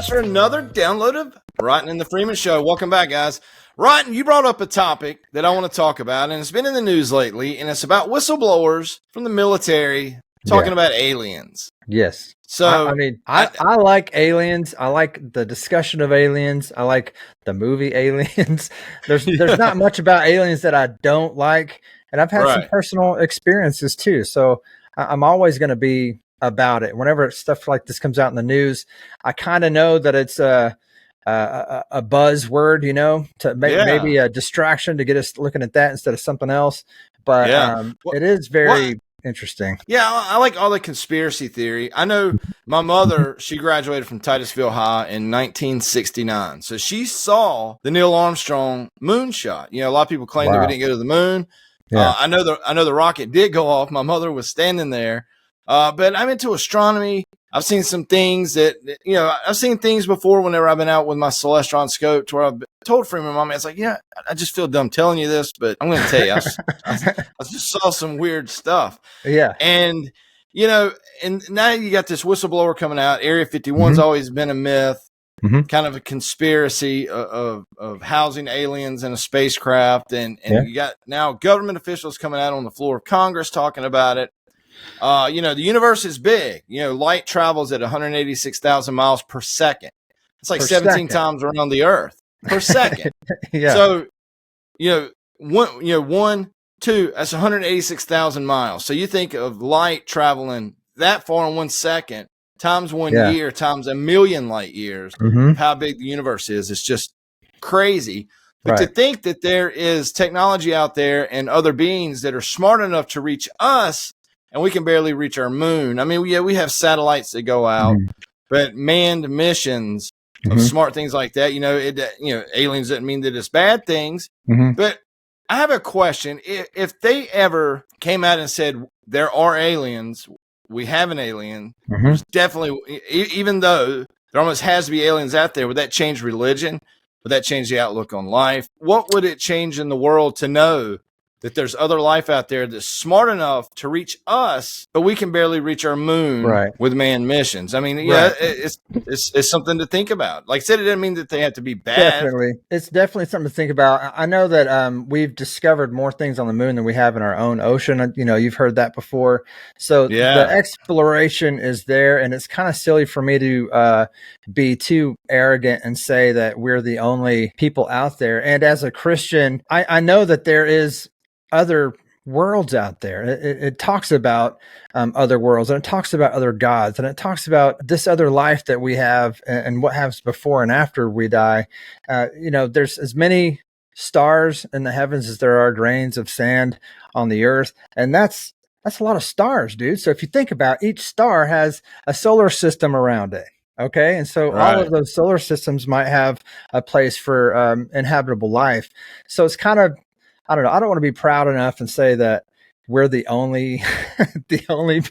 guys, for another download of Rotten in the Freeman Show. Welcome back, guys. Rotten, you brought up a topic that I want to talk about, and it's been in the news lately, and it's about whistleblowers from the military talking about aliens. Yes. So, I like aliens. I like the discussion of aliens. I like the movie Aliens. There's not much about aliens that I don't like, and I've had some personal experiences too. So I'm always going to be about it. Whenever stuff like this comes out in the news, I kind of know that it's a buzzword, to maybe a distraction to get us looking at that instead of something else. But it is very interesting. Yeah, I like all the conspiracy theory. I know my mother, she graduated from Titusville High in 1969. So she saw the Neil Armstrong moonshot. A lot of people claim that we didn't go to the moon. Yeah. I know the rocket did go off. My mother was standing there. But I'm into astronomy. I've seen some things that, I've seen things before whenever I've been out with my Celestron scope to where I've told Freeman Mom, it's like, I just feel dumb telling you this, but I'm going to tell you, I just saw some weird stuff. Yeah. And, and now you got this whistleblower coming out. Area 51's always been a myth, kind of a conspiracy of housing aliens in a spacecraft. And you got now government officials coming out on the floor of Congress talking about it. The universe is big. Light travels at 186,000 miles per second. It's like 17 times around the Earth per second. Yeah. So, one, two, that's 186,000 miles. So you think of light traveling that far in 1 second times 1 year times a million light years. How big the universe is. It's just crazy. But to think that there is technology out there and other beings that are smart enough to reach us, and we can barely reach our moon. I mean, we have satellites that go out, but manned missions of smart things like that. Aliens doesn't mean that it's bad things. But I have a question: if they ever came out and said there are aliens, we have an alien. There's definitely, even though there almost has to be aliens out there, would that change religion? Would that change the outlook on life? What would it change in the world to know that there's other life out there that's smart enough to reach us, but we can barely reach our moon with manned missions? I mean, it's something to think about. Like I said, it doesn't mean that they have to be bad. Definitely. It's definitely something to think about. I know that we've discovered more things on the moon than we have in our own ocean. You've heard that before. So the exploration is there, and it's kind of silly for me to be too arrogant and say that we're the only people out there. And as a Christian, I know that there is other worlds out there. It talks about other worlds, and it talks about other gods, and it talks about this other life that we have and what happens before and after we die. There's as many stars in the heavens as there are grains of sand on the earth, and that's a lot of stars, dude. So if you think about, each star has a solar system around it. Okay. And so all of those solar systems might have a place for inhabitable life. So it's kind of, I don't know. I don't want to be proud enough and say that we're the only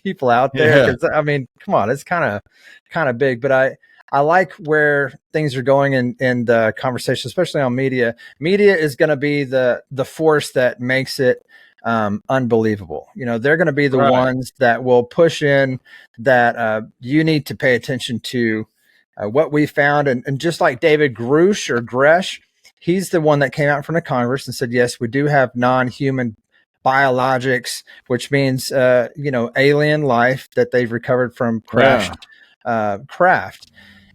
people out there. Because I mean, come on, it's kind of big. But I like where things are going in the conversation, especially on media. Media is going to be the force that makes it unbelievable. They're going to be the ones that will push in that you need to pay attention to what we found. And just like David Grush, he's the one that came out from the Congress and said, yes, we do have non-human biologics, which means, alien life that they've recovered from crashed craft.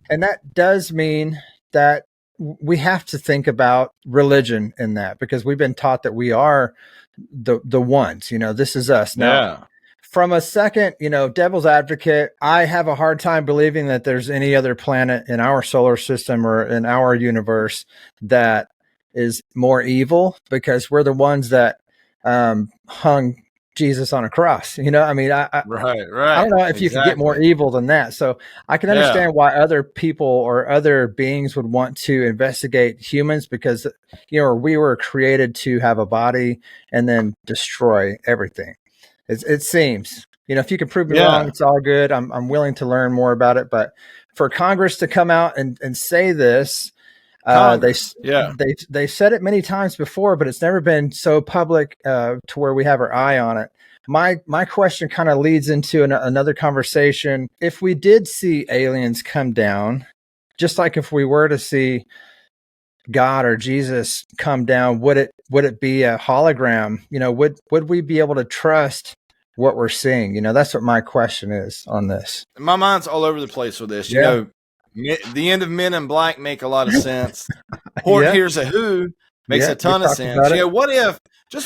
And that does mean that we have to think about religion in that, because we've been taught that we are the ones, this is us. Now, from a second, devil's advocate, I have a hard time believing that there's any other planet in our solar system or in our universe that is more evil, because we're the ones that hung Jesus on a cross. I mean, I don't know if you can get more evil than that. So I can understand why other people or other beings would want to investigate humans, because, we were created to have a body and then destroy everything. It seems, if you can prove me wrong, it's all good. I'm willing to learn more about it. But for Congress to come out and say this, they said it many times before, but it's never been so public to where we have our eye on it. My question kind of leads into another conversation. If we did see aliens come down just like if we were to see God or Jesus come down, would it be a hologram? Would we be able to trust what we're seeing? That's what my question is on this. My mind's all over the place with this. The end of Men in Black make a lot of sense. Here's a Who makes a ton of sense.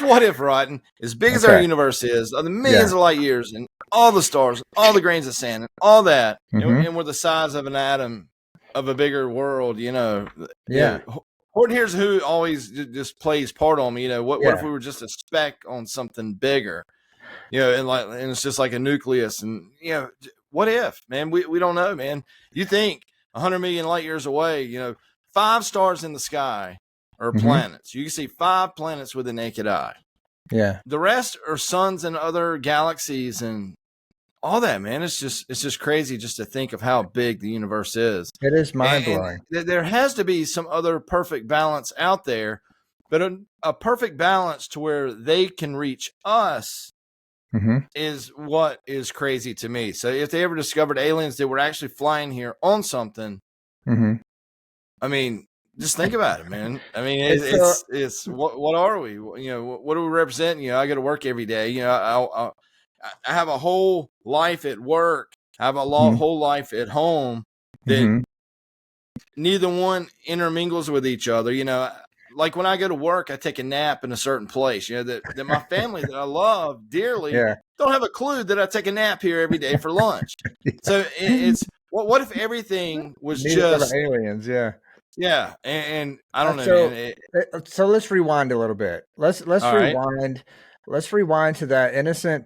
What if, Rotten, as big as our universe is, the millions of light years and all the stars, all the grains of sand, and all that, and we're the size of an atom of a bigger world, Here's a Who always just plays part on me. What if we were just a speck on something bigger? And it's just like a nucleus, and what if, man? We don't know, man. You think 100 million light years away, 5 stars in the sky are planets. You can see 5 planets with the naked eye. Yeah. The rest are suns and other galaxies and all that, man. It's just crazy just to think of how big the universe is. It is mind blowing. There has to be some other perfect balance out there, but a perfect balance to where they can reach us is what is crazy to me. So if they ever discovered aliens that were actually flying here on something, I mean, just think about it, man. I mean, it's what are we? What do we represent? I go to work every day. I have a whole life at work. I have a whole life at home that neither one intermingles with each other. Like when I go to work, I take a nap in a certain place, that my family that I love dearly don't have a clue that I take a nap here every day for lunch. So it's, what if everything was just aliens? Yeah. Yeah. And I don't know, man. So let's rewind a little bit. Let's rewind. Right. Let's rewind to that innocent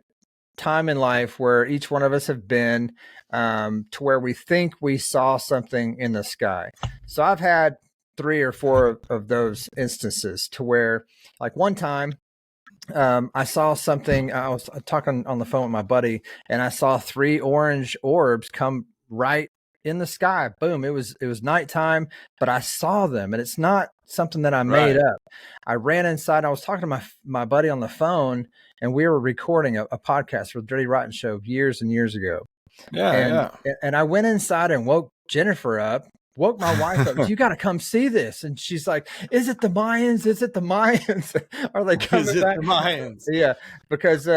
time in life where each one of us have been, to where we think we saw something in the sky. So I've had 3 or 4 of those instances to where, like one time, I saw something. I was talking on the phone with my buddy, and I saw 3 orange orbs come right in the sky. Boom! It was nighttime, but I saw them, and it's not something that I made up. I ran inside. I was talking to my buddy on the phone, and we were recording a podcast for the Dirty Rotten Show years and years ago. And I went inside and woke Jennifer up. Woke my wife up. You got to come see this. And she's like, is it the Mayans? Is it the Mayans? Are they coming back? Is it the Mayans? Yeah. Because,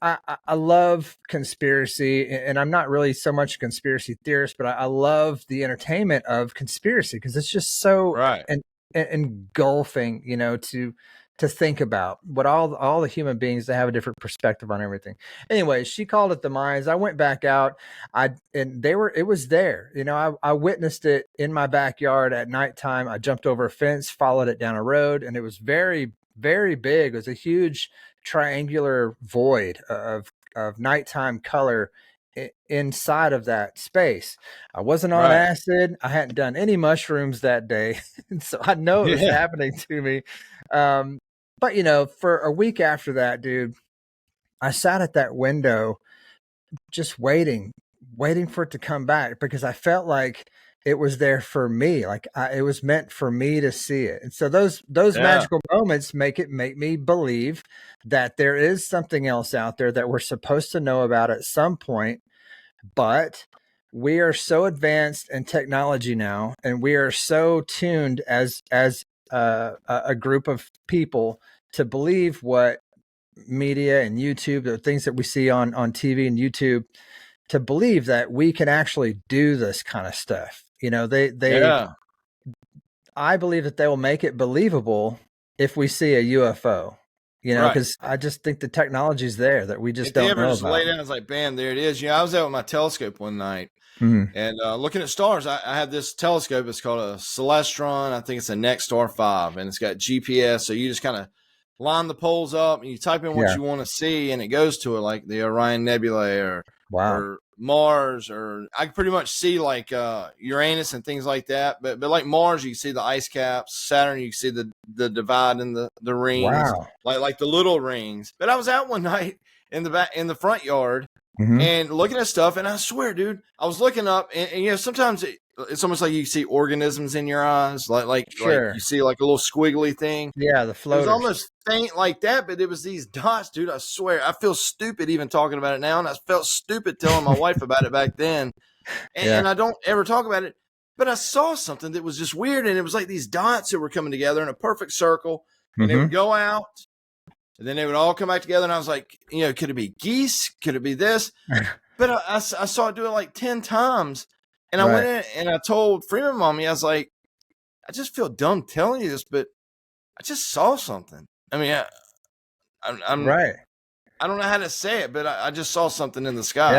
I love conspiracy, and I'm not really so much a conspiracy theorist, but I love the entertainment of conspiracy because it's just so engulfing, to think about what all the human beings, they have a different perspective on everything. Anyway, she called it the Mayans. I went back out. It was there. I witnessed it in my backyard at nighttime. I jumped over a fence, followed it down a road, and it was very, very big. It was a huge triangular void of nighttime color inside of that space. I wasn't on acid. I hadn't done any mushrooms that day. So I know it was happening to me. But for a week after that, dude, I sat at that window just waiting for it to come back because I felt like it was there for me. Like it was meant for me to see it. And so those magical moments make me believe that there is something else out there that we're supposed to know about at some point. But we are so advanced in technology now, and we are so tuned as a group of people to believe what media and YouTube, the things that we see on TV and YouTube, to believe that we can actually do this kind of stuff. I believe that they will make it believable if we see a UFO, because I just think the technology's there that we just don't know about. Just lay down, it's like, bam, there it is. I was out with my telescope one night and looking at stars. I have this telescope. It's called a Celestron. I think it's a Nexstar 5, and it's got GPS. So you just kind of line the poles up and you type in what you want to see, and it goes to it, like the Orion Nebulae or Mars, or I can pretty much see like Uranus and things like that. But like Mars, you can see the ice caps. Saturn, you can see the divide in the rings, like the little rings. But I was out one night in the front yard and looking at stuff, and I swear, dude, I was looking up, and sometimes it's almost like you see organisms in your eyes, like you see like a little squiggly thing. Yeah, the floaters. It was almost faint like that, but it was these dots, dude. I swear, I feel stupid even talking about it now, and I felt stupid telling my wife about it back then. And I don't ever talk about it. But I saw something that was just weird, and it was like these dots that were coming together in a perfect circle, and they would go out, and then they would all come back together, and I was like, could it be geese? Could it be this? But I saw it do it like 10 times, and I went in and I told Freeman Mommy, I was like, I just feel dumb telling you this, but I just saw something. I mean, I'm right. I don't know how to say it, but I just saw something in the sky.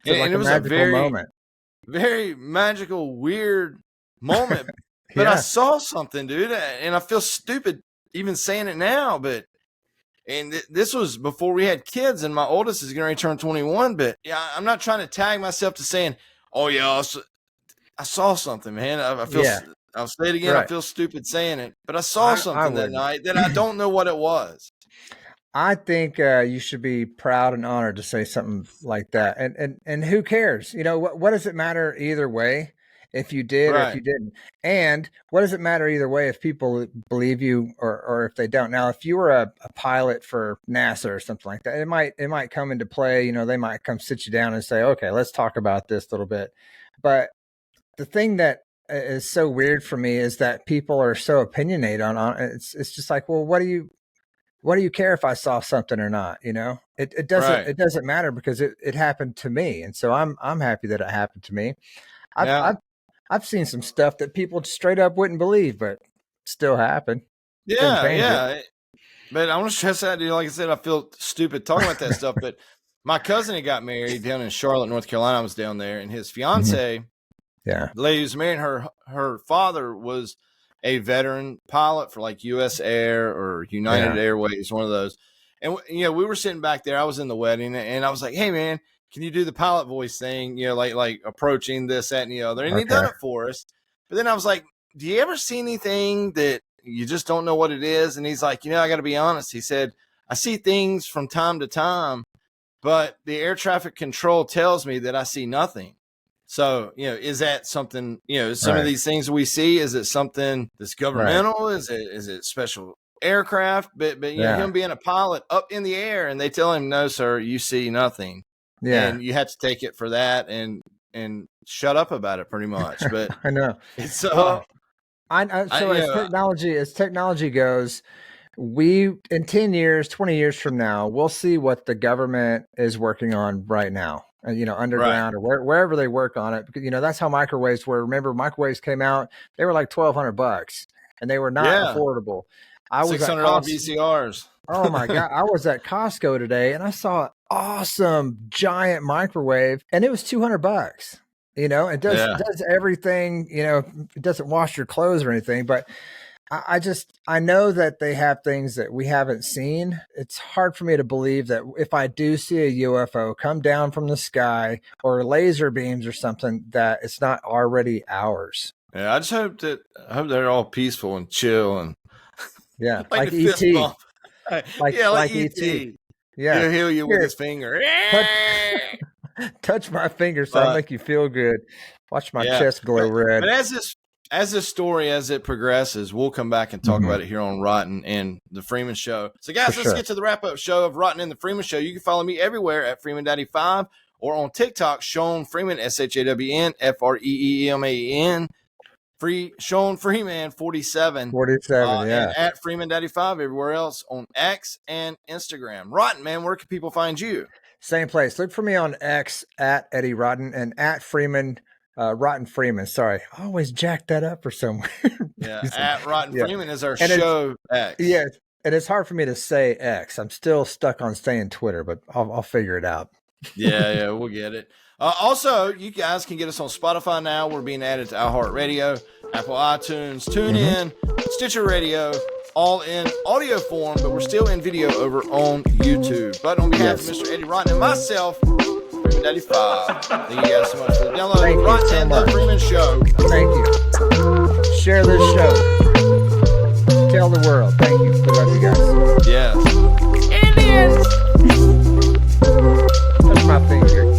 Yeah. And it was a very moment. Very magical, weird moment. But I saw something, dude, and I feel stupid even saying it now. But this was before we had kids, and my oldest is going to turn 21. But yeah, I'm not trying to tag myself to saying, "Oh yeah, I saw something, man." I feel. I'll say it again. I feel stupid saying it, but I saw something that night that I don't know what it was. I think you should be proud and honored to say something like that. And who cares? What does it matter either way if you did or if you didn't? And what does it matter either way if people believe you or if they don't? Now, if you were a pilot for NASA or something like that, it might come into play. They might come sit you down and say, okay, let's talk about this a little bit. But the thing that is so weird for me is that people are so opinionated on it. It's just like, well, what do you care if I saw something or not? It doesn't matter because it happened to me. And so I'm happy that it happened to me. I've seen some stuff that people straight up wouldn't believe, but still happened. Yeah. But I want to stress out, like I said, I feel stupid talking about that stuff, but my cousin had got married down in Charlotte, North Carolina. I was down there, and his fiance, the lady who's married, her father was a veteran pilot for like U.S. Air or United Airways, one of those. And, we were sitting back there. I was in the wedding, and I was like, hey, man, can you do the pilot voice thing? Like approaching this, that, and the other. And he done it for us. But then I was like, do you ever see anything that you just don't know what it is? And he's like, I got to be honest. He said, I see things from time to time, but the air traffic control tells me that I see nothing. So, is that something, some of these things we see, is it something that's governmental? Is it special aircraft? But him being a pilot up in the air, and they tell him, no, sir, you see nothing. Yeah. And you have to take it for that and shut up about it pretty much. But I know. It's as technology goes, we, in 10 years, 20 years from now, we'll see what the government is working on right now. Underground or wherever they work on it, because that's how microwaves were. Remember, microwaves came out; they were like $1,200, and they were not affordable. I was $600 VCRs. Oh my god! I was at Costco today, and I saw an awesome giant microwave, and it was $200. It does everything. It doesn't wash your clothes or anything, but I know that they have things that we haven't seen. It's hard for me to believe that if I do see a UFO come down from the sky or laser beams or something, that it's not already ours. Yeah, I just hope they're all peaceful and chill and like E.T. like E.T. Yeah, he'll heal you with his finger. Touch my finger so I make you feel good. Watch my chest glow red. But as this story, as it progresses, we'll come back and talk about it here on Rotten and the Freeman Show. So, guys, let's get to the wrap-up show of Rotten and the Freeman Show. You can follow me everywhere at Freeman Daddy 5 or on TikTok, Sean Freeman, SHAWN, FREEMAN, Sean Freeman 47. 47, and at Freeman Daddy 5 everywhere else on X and Instagram. Rotten, man, where can people find you? Same place. Look for me on X at Eddie Rotten and at Freeman. Rotten Freeman. Sorry, I always jack that up for some reason. At Rotten Freeman is our show X. Yeah, and it's hard for me to say X. I'm still stuck on saying Twitter, but I'll figure it out. We'll get it. Also, you guys can get us on Spotify now. We're being added to iHeartRadio, Apple iTunes, TuneIn, Stitcher Radio, all in audio form, but we're still in video over on YouTube. But on behalf of Mr. Eddie Rotten and myself, Freeman Daddy 5. Thank you guys so much for the download. Thank Rotten you so and much. the Freeman Show. Thank you. Share this show. Tell the world. Thank you. We love you guys. Yes. Indians. Touch my finger.